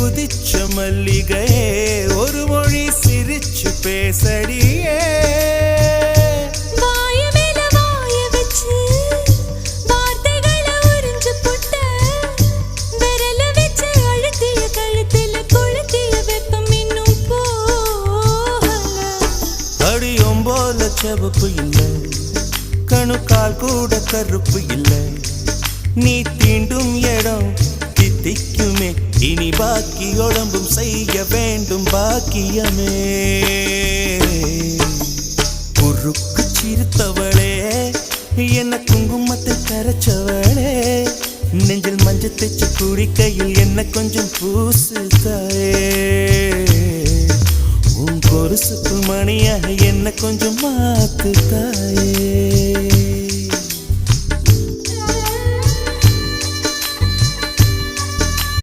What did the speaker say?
குதிச்ச மல்லிகையே ஒரு மொழி சிரிச்சு பேசடியே அடியும் போல செவப்பு இல்லை கணுக்கால் கூட கருப்பு இல்லை நீ தீண்டும் இடம் தித்திக்குமே இனி பாக்கி உடம்பும் செய்ய வேண்டும் பாக்கியமே குறுக்கு சிரித்தவளே என்ன குங்குமத்தை கரைச்சவளே நெஞ்சில் மஞ்சள் தைச்சு குடிக்கையில் என்ன கொஞ்சம் பூசு தாயே உன் கொலுசுக்கு மணியாக என்ன கொஞ்சம் மாத்து தாயே